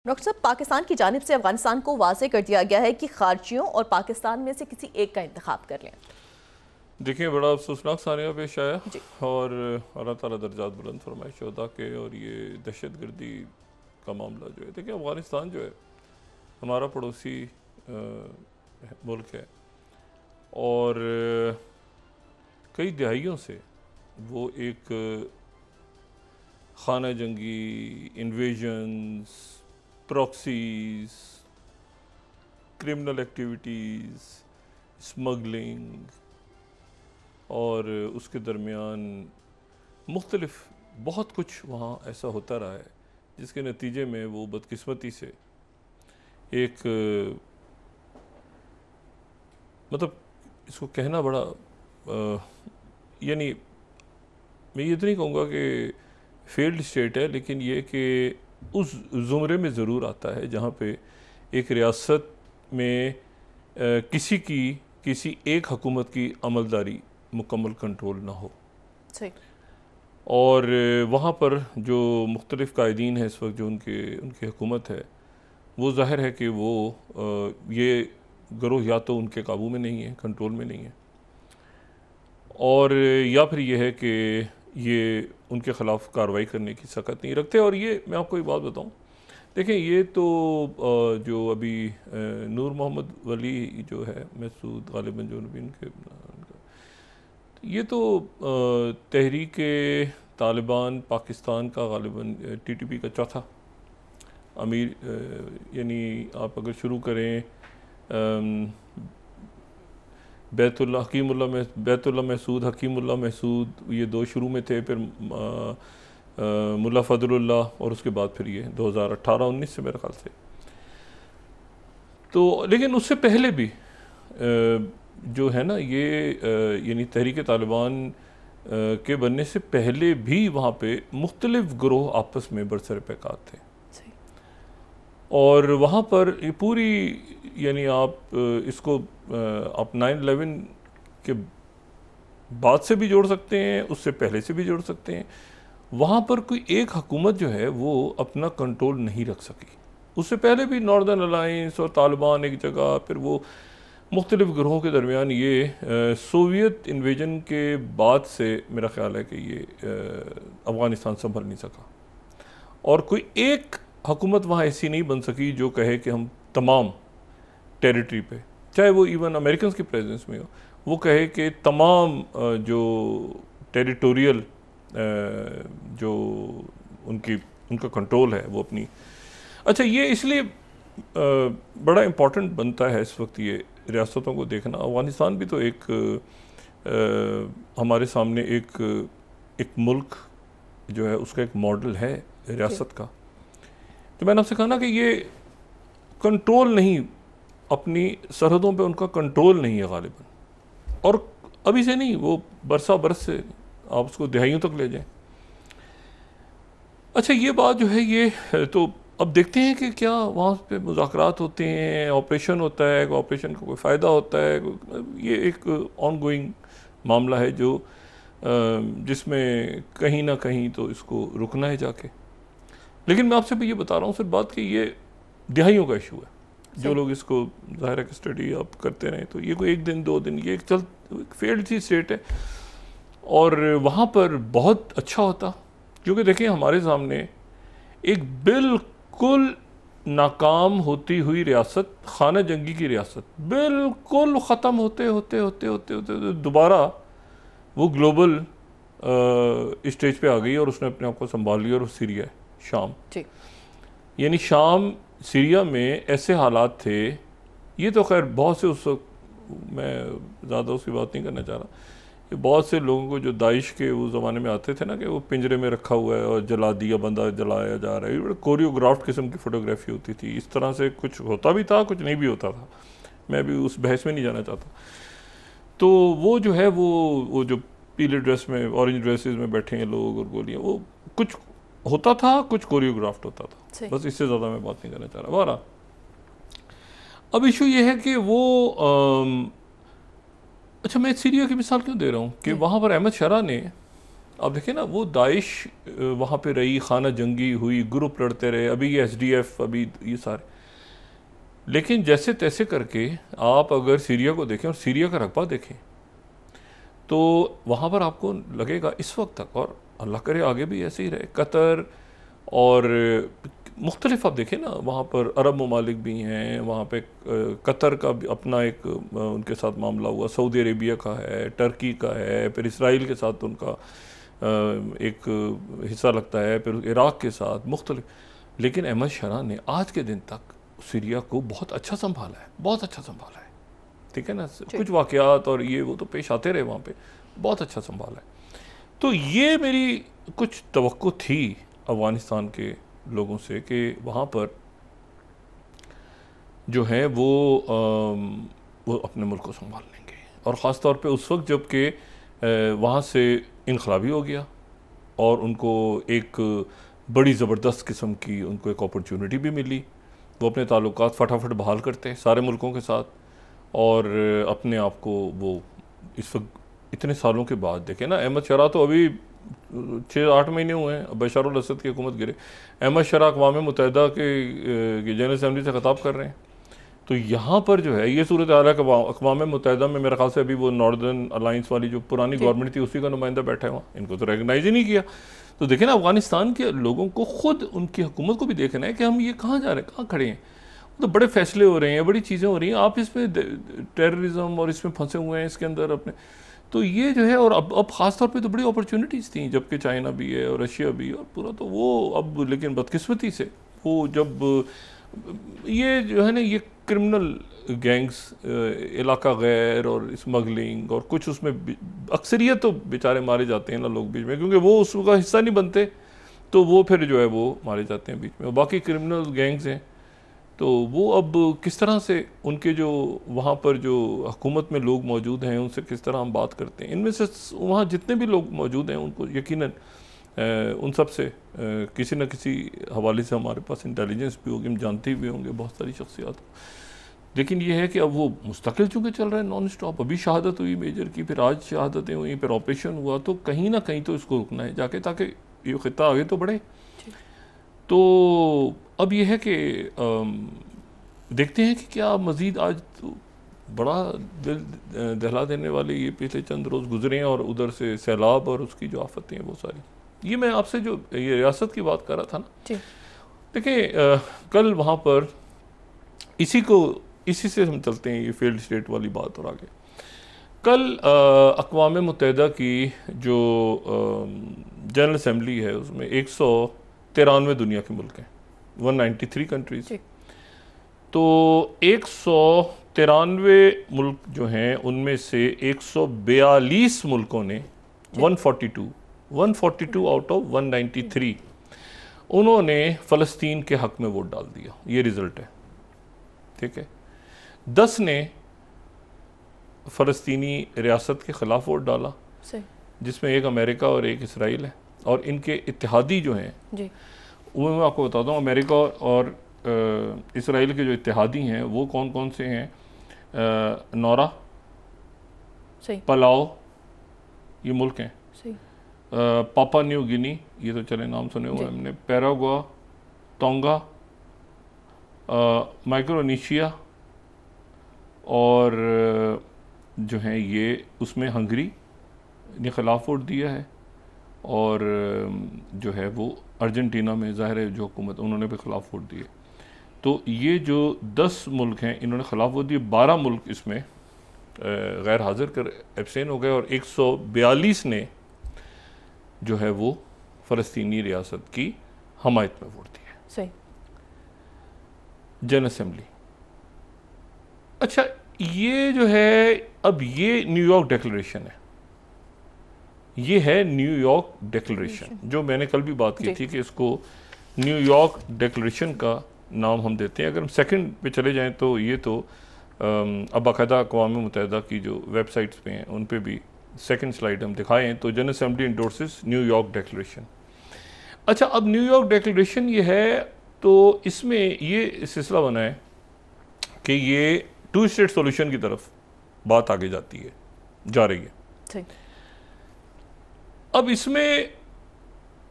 Doctor साहब, पाकिस्तान की जानिब से अफगानिस्तान को वाज़े कर दिया गया है कि खारजियों और पाकिस्तान में से किसी एक का इंतखाब कर लें। देखिए, बड़ा अफसोसनाक सानिया पेश आया जी। और अल्लाह ताला दर्जात बुलंद फरमाए शोहदा के। और ये दहशतगर्दी का मामला जो है, देखिए अफगानिस्तान जो है हमारा पड़ोसी मुल्क है और कई दहाइयों से वो एक खाना जंगी, invasions, proxies, criminal activities, smuggling और उसके दरमियान मुख्तलिफ बहुत कुछ वहाँ ऐसा होता रहा है जिसके नतीजे में वो बदकिस्मती से एक मतलब इसको कहना बड़ा यानी मैं ये तो नहीं कहूँगा कि फेल्ड स्टेट है, लेकिन ये कि उस ज़ुमरे में ज़रूर आता है जहाँ पे एक रियासत में किसी एक हुकूमत की अमलदारी मुकम्मल कंट्रोल ना हो। सही। और वहाँ पर जो मुख्तलिफ़ कायदीन हैं इस वक्त, जो उनकी हुकूमत है, वो ज़ाहिर है कि वो ये गिरोह या तो उनके काबू में नहीं है, कंट्रोल में नहीं है, और या फिर ये है कि ये उनके ख़िलाफ़ कार्रवाई करने की सकत नहीं रखते। और ये मैं आपको एक बात बताऊँ, देखें ये तो जो अभी नूर मोहम्मद वली जो है मसूद गालिबन जो नबी उनके, ये तो तहरीक तालिबान पाकिस्तान का गालिबन टीटीपी का चौथा अमीर, यानी आप अगर शुरू करें बैतुल्ला महसूद, हकीमुल्लाह महसूद, ये दो शुरू में थे, फिर मुल्ला फजलुल्लाह और उसके बाद फिर ये 2018-19 से मेरे ख्याल से। तो लेकिन उससे पहले भी जो है ना ये यानी तहरीक तालिबान के बनने से पहले भी वहाँ पे मुख्तलिफ ग्रोह आपस में बरसर पैकार थे। और वहाँ पर ये पूरी यानी आप इसको आप 9/11 के बाद से भी जोड़ सकते हैं, उससे पहले से भी जोड़ सकते हैं। वहाँ पर कोई एक हुकूमत जो है वो अपना कंट्रोल नहीं रख सकी। उससे पहले भी नॉर्दर्न अलायंस और तालिबान एक जगह, फिर वो मुख्तलिफ ग्रोहों के दरमियान ये सोवियत इन्वेजन के बाद से मेरा ख्याल है कि ये अफ़गानिस्तान संभल नहीं सका। और कोई एक हुकूमत वहाँ ऐसी नहीं बन सकी जो कहे कि हम तमाम टेरिटरी पे, चाहे वो इवन अमेरिकन की प्रेजेंस में हो, वो कहे कि तमाम जो टेरिटोरियल जो उनका कंट्रोल है वो अपनी। अच्छा, ये इसलिए बड़ा इम्पॉर्टेंट बनता है इस वक्त ये रियासतों को देखना। अफ़गानिस्तान भी तो एक हमारे सामने एक मुल्क जो है उसका एक मॉडल है रियासत का। तो मैंने आपसे कहा ना कि ये कंट्रोल नहीं, अपनी सरहदों पे उनका कंट्रोल नहीं है गालिबन, और अभी से नहीं, वो बरसा बरस से आप उसको दिहाइयों तक ले जाएं। अच्छा, ये बात जो है ये तो अब देखते हैं कि क्या वहाँ पे मुज़ाकरात होते हैं, ऑपरेशन होता है, ऑपरेशन का कोई फ़ायदा होता है। ये एक ऑनगोइंग मामला है जो जिसमें कहीं ना कहीं तो इसको रुकना है जाके। लेकिन मैं आपसे भी ये बता रहा हूँ फिर बात कि ये दिहाइयों का इशू है। जो लोग इसको ज़ाहिर है कि स्टडी आप करते रहें तो ये कोई एक दिन दो दिन, ये एक फेल्ड सी स्टेट है। और वहाँ पर बहुत अच्छा होता, क्योंकि देखिए हमारे सामने एक बिल्कुल नाकाम होती हुई रियासत, खाना जंगी की रियासत, बिल्कुल ख़त्म होते होते होते होते होते दोबारा वो ग्लोबल स्टेज पे आ गई और उसने अपने आप को संभाल लिया। और सीरिया है, शाम, यानी शाम सीरिया में ऐसे हालात थे। ये तो खैर बहुत से उस वक्त मैं ज़्यादा उसकी बात नहीं करना चाह रहा, बहुत से लोगों को जो दाइश के उस ज़माने में आते थे ना कि वो पिंजरे में रखा हुआ है और जला दिया, बंदा जलाया जा रहा है, कोरियोग्राफ्ड किस्म की फ़ोटोग्राफी होती थी। इस तरह से कुछ होता भी था, कुछ नहीं भी होता था। मैं भी उस बहस में नहीं जाना चाहता। तो वो जो है वो जो पीले ड्रेस में, ऑरेंज ड्रेसेस में बैठे हैं लोग और गोलियाँ, वो कुछ होता था, कुछ कोरियोग्राफ्ड होता था। बस इससे ज़्यादा मैं बात नहीं करना चाह रहा। हमारा अब इशू ये है कि वो अच्छा, मैं सीरिया की मिसाल क्यों दे रहा हूँ कि वहाँ पर अहमद शरा ने आप देखिए ना, वो दाइश वहाँ पे रही, खाना जंगी हुई, ग्रुप लड़ते रहे, अभी ये SDF, अभी ये सारे, लेकिन जैसे तैसे करके आप अगर सीरिया को देखें और सीरिया का रकबा देखें तो वहाँ पर आपको लगेगा इस वक्त तक, और अल्लाह करे आगे भी ऐसे ही रहे, कतर और मुख्तलिफ आप देखें ना, वहाँ पर अरब ममालिक भी हैं, वहाँ पे कतर का भी अपना एक उनके साथ मामला हुआ, सऊदी अरेबिया का है, टर्की का है, फिर इसराइल के साथ उनका एक हिस्सा लगता है, फिर इराक़ के साथ मुख्तलिफ। लेकिन अहमद शरा ने आज के दिन तक सीरिया को बहुत अच्छा संभाला है, बहुत अच्छा संभाला है, ठीक है ना। कुछ वाक़यात और ये वो तो पेश आते रहे वहाँ पे, बहुत अच्छा संभाला है। तो ये मेरी कुछ तवक्को थी अफ़गानिस्तान के लोगों से कि वहाँ पर जो है वो अपने मुल्क को संभाल लेंगे, और ख़ास तौर पे उस वक्त जबकि वहाँ से इनकलाबी हो गया और उनको एक बड़ी ज़बरदस्त किस्म की उनको एक अपॉर्चुनिटी भी मिली, वो अपने ताल्लुकात फटाफट बहाल करते हैं सारे मुल्कों के साथ, और अपने आप को वो इस वक्त इतने सालों के बाद देखें ना, अहमद शरा तो अभी 6-8 महीने हुए हैं बशर अल असद की हुकूमत गिरे, अहमद शरा अक़वाम मुत्तहिदा के जनरल असम्बली से खिताब कर रहे हैं। तो यहाँ पर जो है ये सूरत हाल है कि अक़वाम मुत्तहिदा में मेरे ख्याल से अभी वो नॉर्दर्न अलाइंस वाली जो पुरानी गवर्नमेंट थी उसी का नुमाइंदा बैठा है वहाँ, इनको तो रिकगनाइज ही नहीं किया। तो देखें ना, अफ़गानिस्तान के लोगों को खुद उनकी हुकूमत को भी देखना है कि हम ये कहाँ जा रहे हैं, कहाँ खड़े हैं। तो बड़े फैसले हो रहे हैं, बड़ी चीज़ें हो रही हैं, आप इसमें टेररिज्म और इसमें फंसे हुए हैं इसके अंदर अपने। तो ये जो है, और अब ख़ास तौर पे तो बड़ी अपॉर्चुनिटीज़ थी, जबकि चाइना भी है और रशिया भी और पूरा, तो वो अब लेकिन बदकिस्मती से वो जब ये जो है ना, ये क्रिमिनल गैंग्स, इलाका गैर और स्मगलिंग और कुछ उसमें अक्सरियत तो बेचारे मारे जाते हैं ना लोग बीच में, क्योंकि वो उसका हिस्सा नहीं बनते, तो वो फिर जो है वो मारे जाते हैं बीच में। और बाकी क्रिमिनल गैंग्स हैं, तो वो अब किस तरह से उनके जो वहाँ पर जो हुकूमत में लोग मौजूद हैं उनसे किस तरह हम बात करते हैं, इनमें से वहाँ जितने भी लोग मौजूद हैं उनको यकीनन उन सब से किसी न किसी हवाले से हमारे पास इंटेलिजेंस भी होगी, हम जानते भी होंगे बहुत सारी शख्सियात। लेकिन ये है कि अब वो मुस्तकिल चूँकि चल रहा है नॉन स्टॉप, अभी शहादत हुई मेजर की, फिर आज शहादतें हुई, फिर ऑपरेशन हुआ, तो कहीं ना कहीं तो इसको रुकना है जाके, ताकि ये खिता आगे तो बढ़े। तो अब ये है कि देखते हैं कि क्या मज़ीद, आज तो बड़ा दिल दहला देने वाले ये पिछले चंद रोज़ गुजरे हैं, और उधर से सैलाब और उसकी जो आफतें हैं वो सारी। ये मैं आपसे जो ये रियासत की बात कर रहा था ना, देखिए कल वहाँ पर इसी से हम चलते हैं, ये फेल्ड स्टेट वाली बात और आगे। कल अक़वाम मुत्तहिदा की जो जनरल असम्बली है उसमें 193 दुनिया के मुल्क हैं, 193 कंट्रीज़। तो 193 मुल्क जो हैं उनमें से 142 मुल्कों ने 142 आउट ऑफ 193 उन्होंने फ़लस्तीन के हक़ में वोट डाल दिया। ये रिज़ल्ट है, ठीक है। 10 ने फ़लस्तीनी रियासत के ख़िलाफ़ वोट डाला, जिसमें एक अमेरिका और एक इसराइल है, और इनके इत्तेहादी जो हैं वो मैं आपको बताता हूँ। अमेरिका और इसराइल के जो इत्तेहादी हैं वो कौन कौन से हैं? नौरा, पलाओ, ये मुल्क हैं। पापा न्यू गिनी, ये तो चले नाम सुने हुए हमने, पैराग्वा, टोंगा, माइक्रोनेशिया, और जो हैं ये उसमें हंगरी ने ख़िलाफ़ वोट दिया है, और जो है वो अर्जेंटीना में ज़ाहिर है जो हुकूमत उन्होंने भी ख़िलाफ़ वोट दिए। तो ये जो 10 मुल्क हैं इन्होंने ख़िलाफ़ वोट दिए, 12 मुल्क इसमें गैर हाज़िर कर एब्सटेन हो गए, और 142 ने जो है वो फ़लस्तीनी रियासत की हमायत में वोट दिए। सही। General assembly. अच्छा, ये जो है अब ये न्यूयॉर्क डिक्लेरेशन है, ये है न्यूयॉर्क डिक्लेरेशन, जो मैंने कल भी बात की थी कि इसको न्यूयॉर्क डिक्लेरेशन का नाम हम देते हैं। अगर हम सेकंड पे चले जाएं तो ये तो अब बाकायदा अक़वाम मुत्तहिदा की जो वेबसाइट्स पे हैं उन पे भी सेकंड स्लाइड हम दिखाएं तो जनरल असम्बली इंडोर्सेस न्यूयॉर्क डिक्लेरेशन। अच्छा, अब न्यूयॉर्क डिक्लेरेशन ये है, तो इसमें ये सिलसिला बना है कि ये 2 स्टेट सोल्यूशन की तरफ बात आगे जाती है, जा रही है। अब इसमें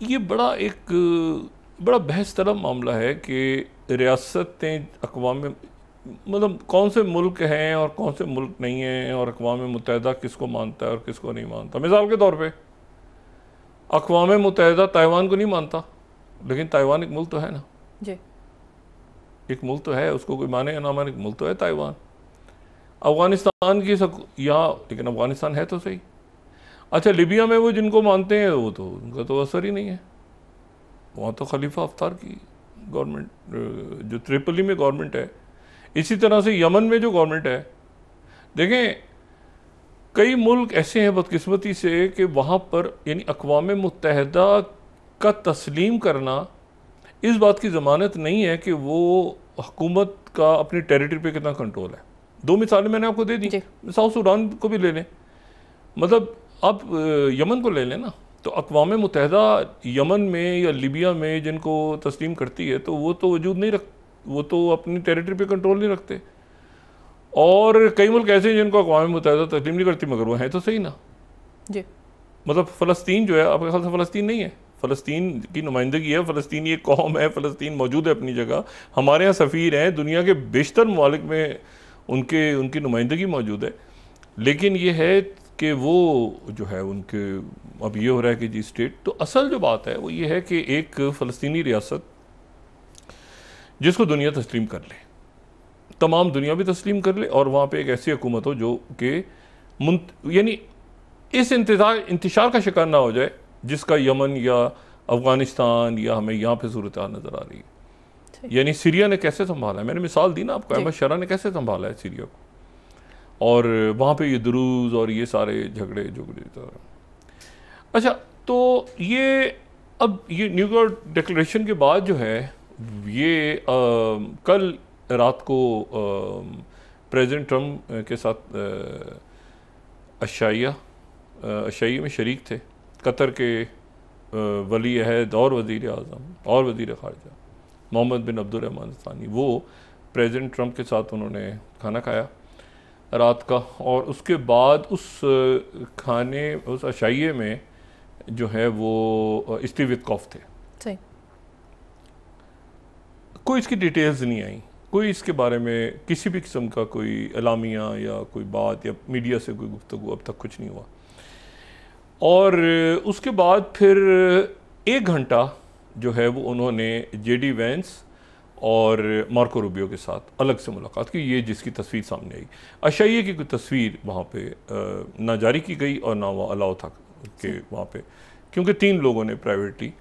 ये बड़ा बहस तलब मामला है कि रियासतें अक़वाम में, मतलब कौन से मुल्क हैं और कौन से मुल्क नहीं हैं, और अक़वाम मुत्तहिदा किसको मानता है और किसको नहीं मानता। मिसाल के तौर पे अक़वाम मुत्तहिदा ताइवान को नहीं मानता, लेकिन ताइवान एक मुल्क तो है ना जी, एक मुल्क तो है, उसको कोई माने या ना माने, एक मुल्क तो है ताइवान। अफ़गानिस्तान की यहाँ, लेकिन अफ़गानिस्तान है तो सही। अच्छा, लिबिया में वो जिनको मानते हैं वो तो उनका तो असर ही नहीं है, वहाँ तो खलीफा हफ्तार की गवर्नमेंट, जो त्रिपोली में गवर्नमेंट है। इसी तरह से यमन में जो गवर्नमेंट है, देखें कई मुल्क ऐसे हैं बदकिस्मती से कि वहाँ पर यानी अक़वाम मुत्तहिदा का तस्लीम करना इस बात की ज़मानत नहीं है कि वो हुकूमत का अपनी टेरिटरी पे कितना कंट्रोल है। दो मिसालें मैंने आपको दे दी, साउथ सूडान को भी ले लें, मतलब आप यमन को ले लें ना, तो अक़वाम मुत्तहिदा यमन में या लिबिया में जिनको तस्लीम करती है तो वो तो वजूद नहीं वो तो अपनी टेरिटरी पे कंट्रोल नहीं रखते। और कई मुल्क ऐसे हैं जिनको अक़वाम मुत्तहिदा तस्लीम नहीं करती, मगर वो हैं तो सही ना जी। मतलब फ़लस्तीन जो है, आपके ख्याल से फ़लस्तीन नहीं है, फ़लस्तीन की नुमाइंदगी है, फ़लस्तीन एक कौम है, फ़लस्तीन मौजूद है अपनी जगह, हमारे यहाँ सफ़ीर हैं, दुनिया के बेशतर ममालिक में उनकी नुमाइंदगी मौजूद है। लेकिन ये है कि वो जो है उनके, अब ये हो रहा है कि जी स्टेट, तो असल जो बात है वो ये है कि एक फ़लस्तीनी रियासत जिसको दुनिया तस्लीम कर ले, तमाम दुनिया भी तस्लीम कर ले, और वहाँ पे एक ऐसी हुकूमत हो जो कि यानी इस इंतशार का शिकार ना हो जाए जिसका यमन या अफ़गानिस्तान या हमें यहाँ पे सूरत हाल नज़र आ रही है। यानी सीरिया ने कैसे संभाला है, मैंने मिसाल दी ना आपको, अहमद शरा ने कैसे संभाला है सीरिया को, और वहाँ पे ये दुरूज और ये सारे झगड़े झगड़े। अच्छा, तो ये अब ये न्यूयॉर्क डिक्लेरेशन के बाद जो है ये कल रात को प्रेसिडेंट ट्रम्प के साथ अशाइया में शरीक थे कतर के वली अहद और वज़ीर आज़म और वज़ीर ख़ारजा मोहम्मद बिन अब्दुर्रहमान सानी। वो प्रेसिडेंट ट्रम्प के साथ उन्होंने खाना खाया रात का, और उसके बाद उस अशाइये में जो है वो स्टीव विटकॉफ थे। सही। कोई इसकी डिटेल्स नहीं आई, कोई इसके बारे में किसी भी किस्म का कोई एलामिया या कोई बात या मीडिया से कोई गुफ्तगू अब तक कुछ नहीं हुआ। और उसके बाद फिर 1 घंटा जो है वो उन्होंने जेडी वेंस और मार्को रूबियो के साथ अलग से मुलाकात की, ये जिसकी तस्वीर सामने आई। अशाइये की कोई तस्वीर वहाँ पे ना जारी की गई और ना वो अलाउ था कि वहाँ पे, क्योंकि 3 लोगों ने प्राइवेटली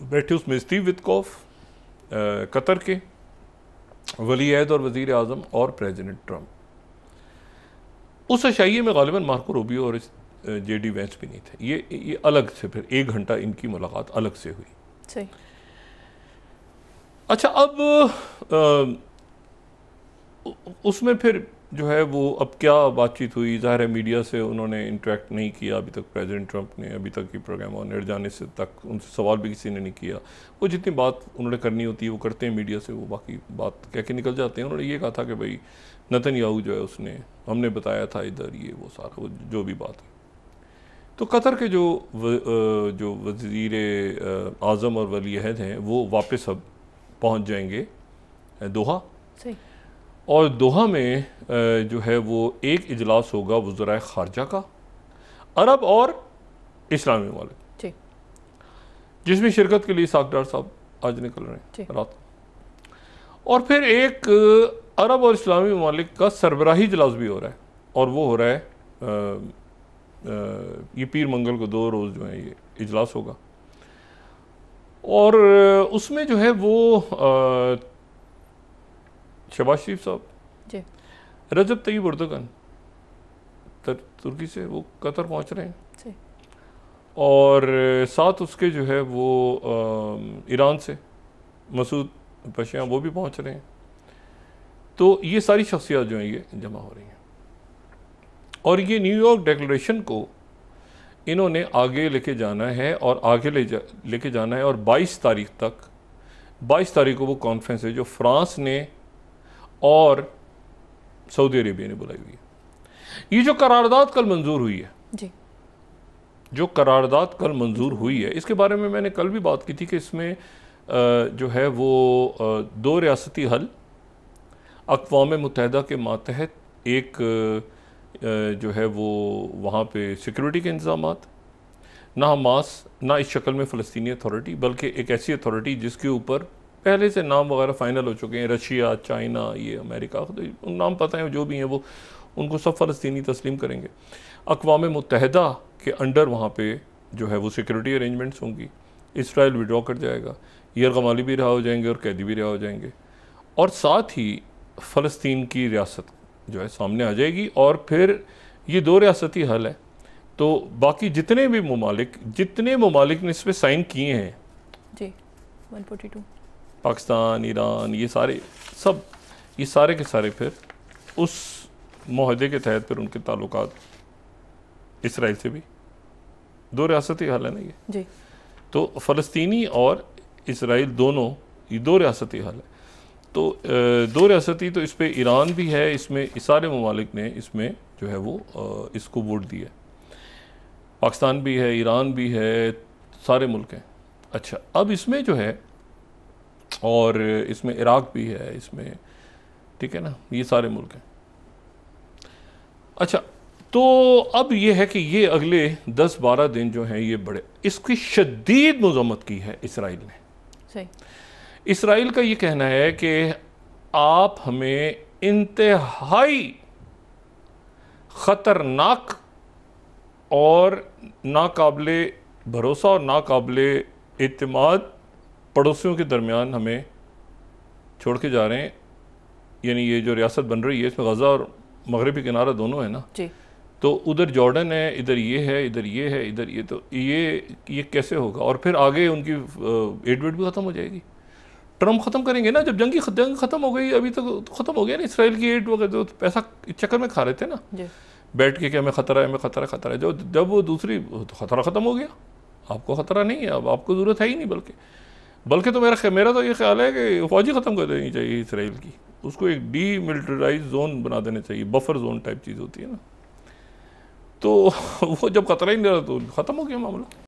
बैठे, उसमें स्टीव विटकॉफ कतर के वली अहद और वज़ीर आज़म और प्रेसिडेंट ट्रम्प। उस अशाइये में गालिबन मार्को रूबियो और जेडी वेंस भी नहीं थे, ये अलग से फिर 1 घंटा इनकी मुलाकात अलग से हुई। सही। अच्छा, अब उसमें फिर जो है वो अब क्या बातचीत हुई, ज़ाहिर है मीडिया से उन्होंने इंटरेक्ट नहीं किया अभी तक, प्रेसिडेंट ट्रम्प ने अभी तक की प्रोग्राम और निर जाने से तक उनसे सवाल भी किसी ने नहीं किया। वो जितनी बात उन्होंने करनी होती है वो करते हैं मीडिया से, वो बाकी बात कह के निकल जाते हैं। उन्होंने ये कहा था कि भाई नेतन्याहू जो है उसने, हमने बताया था इधर, ये वो सारा वो जो भी बात है। तो कतर के जो वज़ीर आज़म और वली अहद हैं वो वापस अब पहुंच जाएंगे दोहा। सही। और दोहा में जो है वो एक इजलास होगा वज़राए ख़ारजा का, अरब और इस्लामी ममालिक, जिसमें शिरकत के लिए साकडार साहब आज निकल रहे हैं रात। और फिर एक अरब और इस्लामी ममालिक का सरबराही इजलास भी हो रहा है, और वो हो रहा है ये पीर मंगल को 2 रोज़ जो है ये इजलास होगा। और उसमें जो है वो शहबाज शरीफ साहब, रजब तैयब उर्दगन तुर्की से वो कतर पहुंच रहे हैं, और साथ उसके जो है वो ईरान से मसूद पशियाँ वो भी पहुंच रहे हैं। तो ये सारी शख्सियत जो हैं ये जमा हो रही हैं, और ये न्यूयॉर्क डिक्लेरेशन को इन्होंने आगे लेके जाना है, और आगे लेके जाना है, और 22 तारीख को वो कॉन्फ्रेंस है जो फ्रांस ने और सऊदी अरेबिया ने बुलाई हुई है। ये जो करारदाद कल मंजूर हुई है जी, जो करारदाद कल मंजूर हुई है, इसके बारे में मैंने कल भी बात की थी कि इसमें जो है वो 2 रियासती हल, अक़वाम मुत्तहिदा के मातहत एक जो है वो वहाँ पे सिक्योरिटी के इंतज़ामात, ना हमास, ना इस शक्ल में फ़लस्तीनी अथॉरिटी, बल्कि एक ऐसी अथॉरिटी जिसके ऊपर पहले से नाम वगैरह फ़ाइनल हो चुके हैं, रशिया, चाइना, ये अमेरिका, तो नाम पता है जो भी हैं वो, उनको सब फ़लस्तीनी तस्लीम करेंगे। अक़वाम मुत्तहिदा के अंडर वहाँ पे जो है वो सिक्योरिटी अरेंजमेंट्स होंगी। इसराइल विड्रॉ कर जाएगा, यरगमाली भी रहा हो जाएंगे और कैदी भी रहा हो जाएंगे, और साथ ही फ़लस्तीन की रियासत जो है सामने आ जाएगी। और फिर ये 2 रियासती हल है, तो बाकी जितने ममालिक ने इस पर साइन किए हैं जी 142, पाकिस्तान, ईरान, ये सारे के सारे फिर उस मुआहदे के तहत फिर उनके ताल्लुकात इसराइल से भी 2 रियासती हल है ना ये जी। तो फ़लस्तीनी और इसराइल दोनों ये 2 रियासती हल है। तो 2 रियासती, तो इस पर ईरान भी है, इसमें सारे ममालिक ने इसमें जो है वो इसको वोट दिया। पाकिस्तान भी है, ईरान भी है, सारे मुल्क हैं। अच्छा, अब इसमें जो है, और इसमें इराक भी है इसमें, ठीक है ना, ये सारे मुल्क हैं। अच्छा, तो अब ये है कि ये अगले 10-12 दिन जो हैं ये बड़े, इसकी शदीद मज़म्मत की है इसराइल ने। सही। इसराइल का ये कहना है कि आप हमें इंतहाई ख़तरनाक और नाकाबिले भरोसा और नाकाबिले एतमाद पड़ोसियों के दरमियान हमें छोड़ के जा रहे हैं। यानी ये जो रियासत बन रही है इसमें गज़ा और मगरबी किनारा दोनों है ना जी। तो उधर जॉर्डन है, इधर ये है, इधर ये है, इधर ये, तो ये कैसे होगा? और फिर आगे उनकी एड वेड भी ख़त्म हो जाएगी। ट्रम्प ख़त्म करेंगे ना, जब जंग ख़त्म हो गई, अभी तक तो ख़त्म हो गया ना इसराइल की एड वगैरह, तो पैसा चक्कर में खा रहे थे ना बैठ के कि हमें ख़तरा है, हमें ख़तरा है। जब वो दूसरी तो ख़तरा ख़त्म हो गया, आपको ख़तरा नहीं है, अब आपको ज़रूरत है ही नहीं। बल्कि तो मेरा तो ये ख्याल है कि फ़ौजी ख़त्म कर देनी चाहिए इसराइल की, उसको एक डीमिलिटराइज जोन बना देना चाहिए, बफर जोन टाइप चीज़ होती है ना, तो वो जब खतरा ही नहीं रहा तो ख़त्म हो गया मामला।